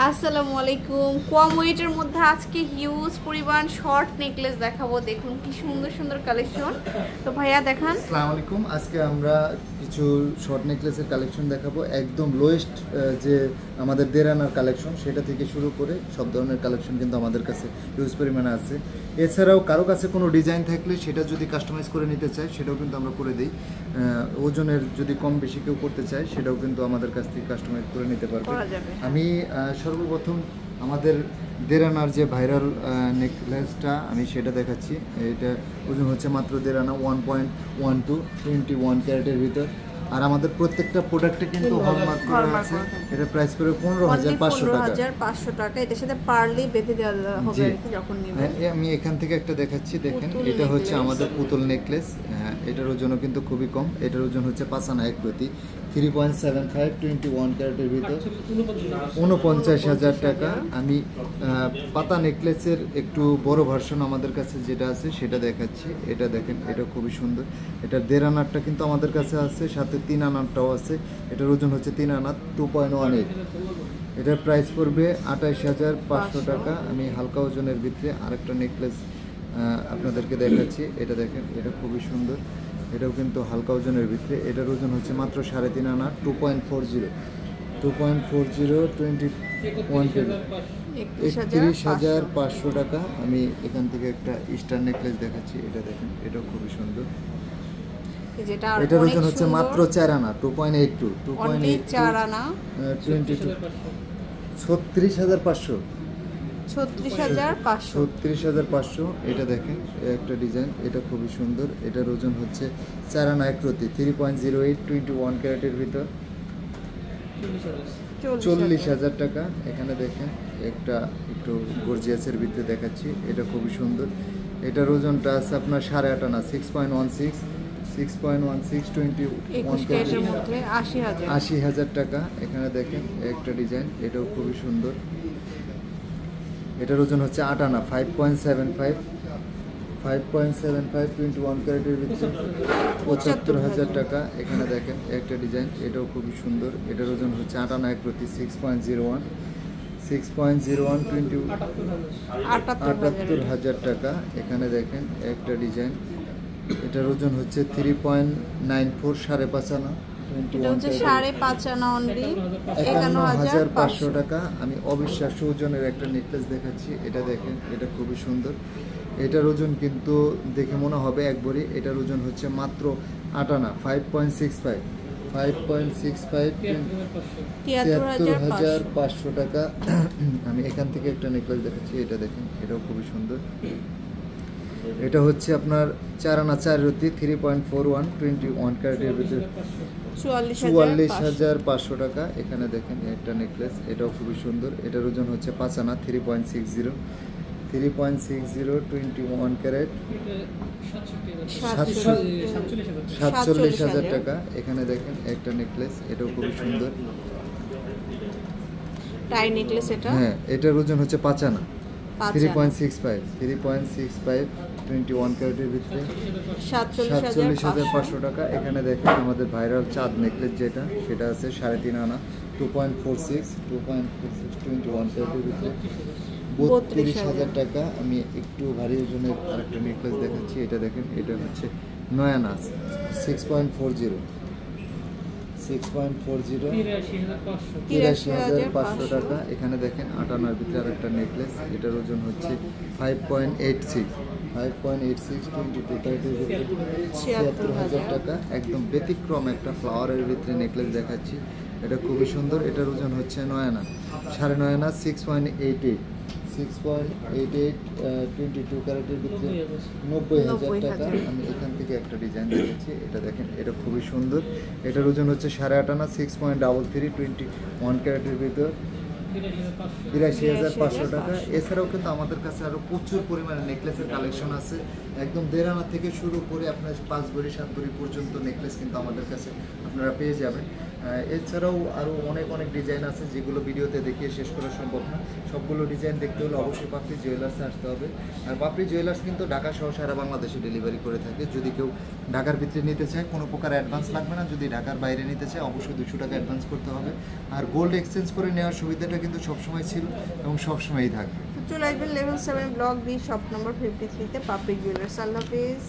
আসসালামু আলাইকুম। কম ওয়েটের মধ্যে আজকে হিউজ পরিমাণ শর্ট নেকলেস দেখাবো। দেখুন কি সুন্দর সুন্দর কালেকশন। তো ভাইয়া দেখান। আসসালামু আলাইকুম। আজকে আমরা কিছু শর্ট নেকলেসের কালেকশন দেখাবো। একদম লোয়েস্ট যে আমাদের দেড়ানার কালেকশন, সেটা থেকে শুরু করে সব ধরনের কালেকশন কিন্তু আমাদের কাছে হিউজ পরিমাণে আছে। এছাড়াও কারো কাছে কোনো ডিজাইন থাকলে সেটা যদি কাস্টমাইজ করে নিতে চায় সেটাও কিন্তু আমরা করে দিই। ওজনের যদি কম বেশি কেউ করতে চায় সেটাও কিন্তু আমাদের কাছ থেকে কাস্টমাইজ করে নিতে পারবে। আমি সর্বপ্রথম আমাদের দেড়ানার যে ভাইরাল নেকলেসটা আমি সেটা দেখাচ্ছি। এটা ওজন হচ্ছে মাত্র দেড়ানা, 1.12 21 ক্যারেটের ভিতর। আর আমাদের প্রত্যেকটা প্রোডাক্টে কিন্তু হলমার্ক করা আছে। এটা প্রাইস করে 15,500 টাকা। এটার সাথে পার্লি বেঁধে দেওয়া হবে যখন নেবেন। আমি এখান থেকে একটা দেখাচ্ছি, দেখেন এটা হচ্ছে আমাদের পুতুল নেকলেস। এটার ওজনও কিন্তু খুবই কম। এটার ওজন হচ্ছে 5 আনা 1 প্রতি, 3.75 21 ক্যারেটের ভিতর, 49,000 টাকা। আমি পাতা নেকলেসের একটু বড় ভার্সন আমাদের কাছে যেটা আছে সেটা দেখাচ্ছি। এটা দেখেন, এটা খুবই সুন্দর। এটার দেড় আনারটা কিন্তু আমাদের কাছে আছে, সাথে 3 আনারটাও আছে। এটার ওজন হচ্ছে 3 আনা, 2.18। এটার প্রাইস পড়বে 28,500 টাকা। আমি হালকা ওজনের ভিতরে আরেকটা নেকলেস আপনাদেরকে দেখাচ্ছি। এটা দেখেন, এটা খুবই সুন্দর। এটাও কিন্তু হালকা ওজনের ভিতরে। এটার ওজন হচ্ছে মাত্র 3.5 আনা, 2.40 21 কেজি, 31,500 টাকা। আমি এখান থেকে একটা স্টার নেকলেস দেখাচ্ছি। এটা দেখেন, এটাও খুবই সুন্দর। এটার ওজন হচ্ছে মাত্র 4 আনা, 2.82 36,500। 36,500। এটা দেখেন, একটা ডিজাইন, এটা খুবই সুন্দর। এটার ওজন হচ্ছে 4 আনা 1 প্রতি, 3.08 21 ক্যারেটের ভিতর, 40,000 টাকা। এখানে দেখেন একটা একটু গর্জিয়াসের ভিতরে দেখাচ্ছি। এটা খুবই সুন্দর। এটার ওজনটা আছে আপনার 8.5 আনা, 6.16 21 ক্যারেটের মধ্যে, 80,000 টাকা। এখানে দেখেন একটা ডিজাইন, এটাও খুবই সুন্দর। এটার ওজন হচ্ছে 8 আনা, 5.75 21 ক্যারেটের ভিতরে, 75,000 টাকা। এখানে দেখেন একটা ডিজাইন, এটাও খুবই সুন্দর। এটার ওজন হচ্ছে 8 আনা 1 প্রতি, 6.01 78,000 টাকা। এখানে দেখেন একটা ডিজাইন, এটার ওজন হচ্ছে 3.94 5.5 আনা, 51,500 টাকা। আমি অবিশ্বাস্য ওজনের একটা নেকলেস দেখাচ্ছি। এটা দেখেন, এটা খুবই সুন্দর। এটার ওজন কিন্তু দেখে মনে হবে একবারই। এটার ওজন হচ্ছে মাত্র 8 আনা, 5.65 73,500 টাকা। আমি এখান থেকে একটা নেকলেস দেখাচ্ছি। এটা দেখেন, এটাও খুবই সুন্দর। এটা হচ্ছে আপনার 4 আনা 4 রতি, 3.41 21 ক্যারেটের ভিতরে, 44,500 টাকা। এখানে দেখেন একটা নেকলেস, এটাও খুবই সুন্দর। এটার ওজন হচ্ছে 5 আনা, 3.60 21 ক্যারেট, 47,000 টাকা। এখানে দেখেন একটা নেকলেস, এটাও খুবই সুন্দর। হ্যাঁ, এটার ওজন হচ্ছে 5 আনা, 3.65 21 ক্যারেটের ভিতরে, 47,500 টাকা। এখানে দেখেন আমাদের ভাইরাল চাঁদ নেকলেস যেটা, সেটা আছে 3.5 আনা, 2.46 21 ক্যারেটের ভিতরে, 32,000 টাকা। আমি একটু ভারী ওজনের আরেকটা নেকলেস দেখাচ্ছি। এটা দেখেন, এটা হচ্ছে 9 আনা, 6.40 83,500 টাকা। এখানে দেখেন 8 আনার ভিতরে আরেকটা নেকলেস, এটার ওজন হচ্ছে 5.86 22 ক্যারেটের ভিতরে, 76,000 টাকা। একদম ব্যতিক্রম একটা ফ্লাওয়ারের ভিতরে নেকলেস দেখাচ্ছি। এটা খুবই সুন্দর। এটার ওজন হচ্ছে 9 আনা, 9.5 আনা, 6.88 22 ক্যারেটের ভিতরে, 90,000 টাকা। আমি এখান থেকে একটা ডিজাইন দেখেছি। এটা দেখেন, এটা খুবই সুন্দর। এটার ওজন হচ্ছে 8.5 আনা, 6.33 21 ক্যারেটের ভিতর, 83,500 টাকা। এছাড়াও কিন্তু আমাদের কাছে আরও প্রচুর পরিমাণে নেকলেসের কালেকশন আছে। একদম 1.5 আনা থেকে শুরু করে আপনার 5 ভরি 7 ভরি পর্যন্ত নেকলেস কিন্তু আমাদের কাছে আপনারা পেয়ে যাবেন। এছাড়াও আরও অনেক অনেক ডিজাইন আছে যেগুলো ভিডিওতে দেখিয়ে শেষ করা সম্ভব না। সবগুলো ডিজাইন দেখতে হলে অবশ্যই পাপড়ি জুয়েলার্সে আসতে হবে। আর পাপড়ি জুয়েলার্স কিন্তু ঢাকা সহ সারা বাংলাদেশে ডেলিভারি করে থাকে। যদি কেউ ঢাকার ভিতরে নিতে চায় কোনো প্রকার অ্যাডভান্স লাগবে না, যদি ঢাকার বাইরে নিতে চায় অবশ্যই 200 টাকা অ্যাডভান্স করতে হবে। আর গোল্ড এক্সচেঞ্জ করে নেওয়ার সুবিধাটা কিন্তু সবসময় ছিল এবং সবসময়ই থাকবে। চলে আসবেন level 7 block B shop number 53-তে পাপড়ি জুয়েলার্স। আল্লাহ হাফেজ।